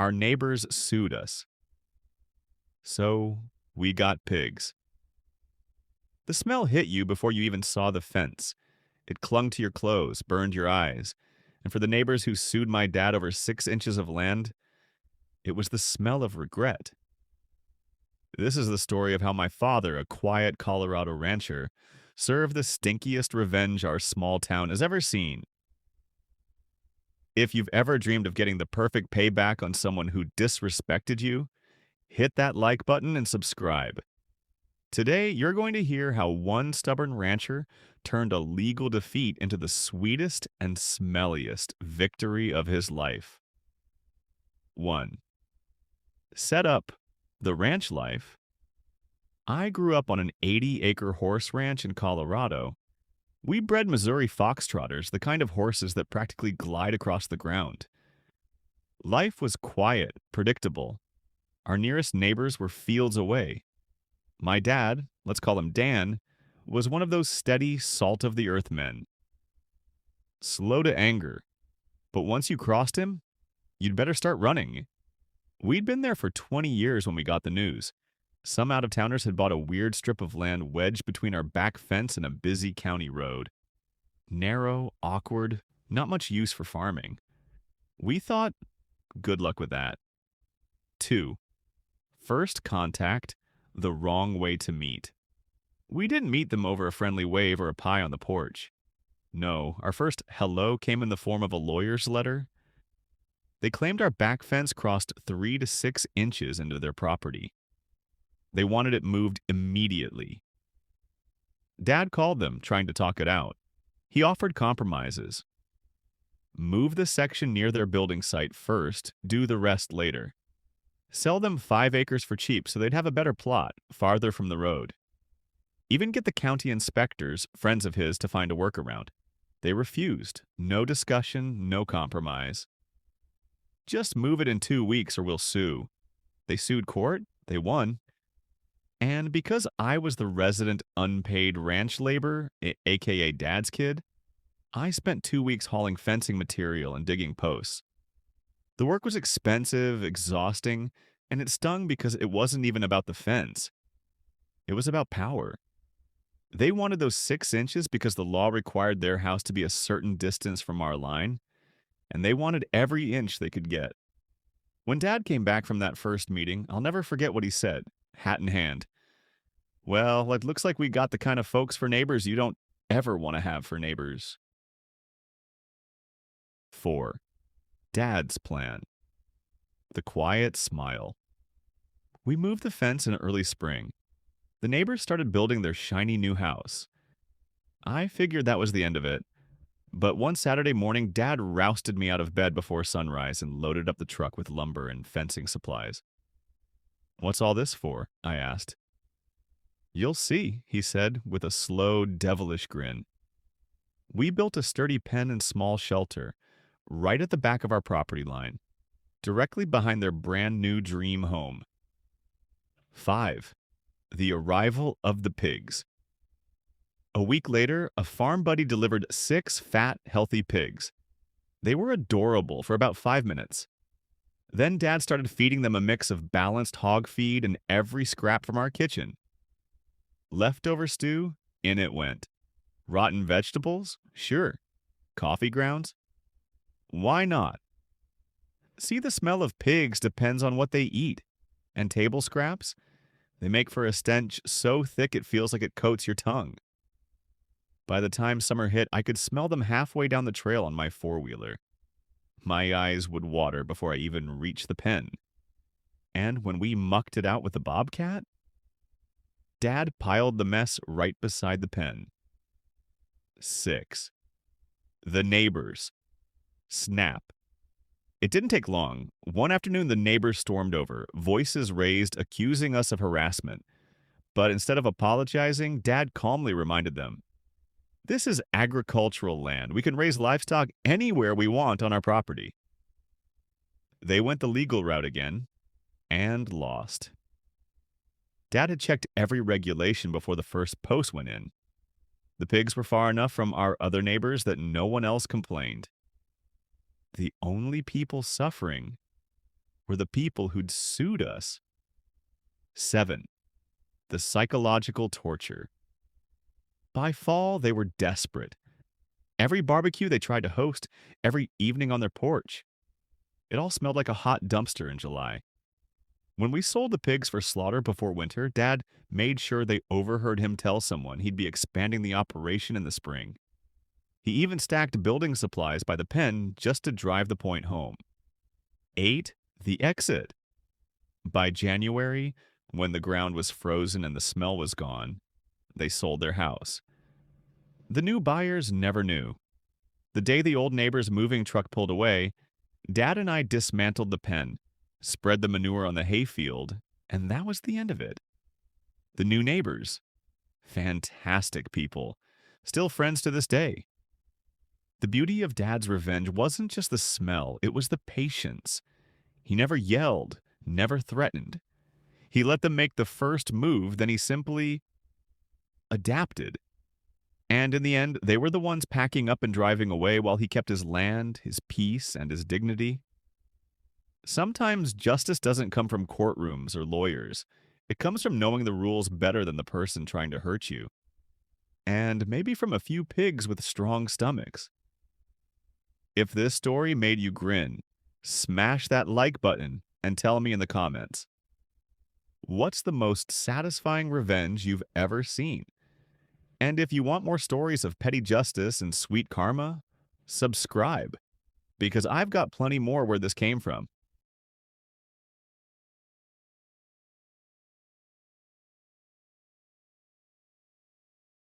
Our neighbors sued us. So we got pigs. The smell hit you before you even saw the fence. It clung to your clothes, burned your eyes. And for the neighbors who sued my dad over 6 inches of land, it was the smell of regret. This is the story of how my father, a quiet Colorado rancher, served the stinkiest revenge our small town has ever seen. If you've ever dreamed of getting the perfect payback on someone who disrespected you, hit that like button and subscribe. Today, you're going to hear how one stubborn rancher turned a legal defeat into the sweetest and smelliest victory of his life. 1. Set up the ranch life. I grew up on an 80-acre horse ranch in Colorado. We bred Missouri foxtrotters, the kind of horses that practically glide across the ground. Life was quiet, predictable. Our nearest neighbors were fields away. My dad, let's call him Dan, was one of those steady, salt-of-the-earth men. Slow to anger, but once you crossed him, you'd better start running. We'd been there for 20 years when we got the news. Some out-of-towners had bought a weird strip of land wedged between our back fence and a busy county road. Narrow, awkward, not much use for farming. We thought, good luck with that. 2. First contact, the wrong way to meet. We didn't meet them over a friendly wave or a pie on the porch. No, our first hello came in the form of a lawyer's letter. They claimed our back fence crossed 3 to 6 inches into their property. They wanted it moved immediately. Dad called them, trying to talk it out. He offered compromises. Move the section near their building site first, do the rest later. Sell them 5 acres for cheap so they'd have a better plot, farther from the road. Even get the county inspectors, friends of his, to find a workaround. They refused. No discussion, no compromise. Just move it in 2 weeks or we'll sue. They sued court, they won. And because I was the resident unpaid ranch labor, aka Dad's kid, I spent 2 weeks hauling fencing material and digging posts. The work was expensive, exhausting, and it stung because it wasn't even about the fence. It was about power. They wanted those 6 inches because the law required their house to be a certain distance from our line, and they wanted every inch they could get. When Dad came back from that first meeting, I'll never forget what he said, hat in hand. Well, it looks like we got the kind of folks for neighbors you don't ever want to have for neighbors. 4. Dad's plan. The quiet smile. We moved the fence in early spring. The neighbors started building their shiny new house. I figured that was the end of it. But one Saturday morning, Dad rousted me out of bed before sunrise and loaded up the truck with lumber and fencing supplies. "What's all this for?" I asked. "You'll see," he said with a slow, devilish grin. We built a sturdy pen and small shelter right at the back of our property line, directly behind their brand new dream home. 5. The arrival of the pigs. A week later, a farm buddy delivered 6 fat, healthy pigs. They were adorable for about 5 minutes. Then Dad started feeding them a mix of balanced hog feed and every scrap from our kitchen. Leftover stew? In it went. Rotten vegetables? Sure. Coffee grounds? Why not? See, the smell of pigs depends on what they eat. And table scraps? They make for a stench so thick it feels like it coats your tongue. By the time summer hit, I could smell them halfway down the trail on my four-wheeler. My eyes would water before I even reached the pen. And when we mucked it out with the bobcat, Dad piled the mess right beside the pen. 6. The neighbors. Snap. It didn't take long. One afternoon, the neighbors stormed over, voices raised, accusing us of harassment. But instead of apologizing, Dad calmly reminded them, "This is agricultural land. We can raise livestock anywhere we want on our property." They went the legal route again, and lost. Dad had checked every regulation before the first post went in. The pigs were far enough from our other neighbors that no one else complained. The only people suffering were the people who'd sued us. 7. The psychological torture. By fall, they were desperate. Every barbecue they tried to host, every evening on their porch. It all smelled like a hot dumpster in July. When we sold the pigs for slaughter before winter, Dad made sure they overheard him tell someone he'd be expanding the operation in the spring. He even stacked building supplies by the pen just to drive the point home. 8. The exit. By January, when the ground was frozen and the smell was gone, they sold their house. The new buyers never knew. The day the old neighbor's moving truck pulled away, Dad and I dismantled the pen, spread the manure on the hayfield, and that was the end of it. The new neighbors. Fantastic people. Still friends to this day. The beauty of Dad's revenge wasn't just the smell, it was the patience. He never yelled, never threatened. He let them make the first move, then he simply adapted. And in the end, they were the ones packing up and driving away while he kept his land, his peace, and his dignity. Sometimes justice doesn't come from courtrooms or lawyers. It comes from knowing the rules better than the person trying to hurt you. And maybe from a few pigs with strong stomachs. If this story made you grin, smash that like button and tell me in the comments. What's the most satisfying revenge you've ever seen? And if you want more stories of petty justice and sweet karma, subscribe, because I've got plenty more where this came from.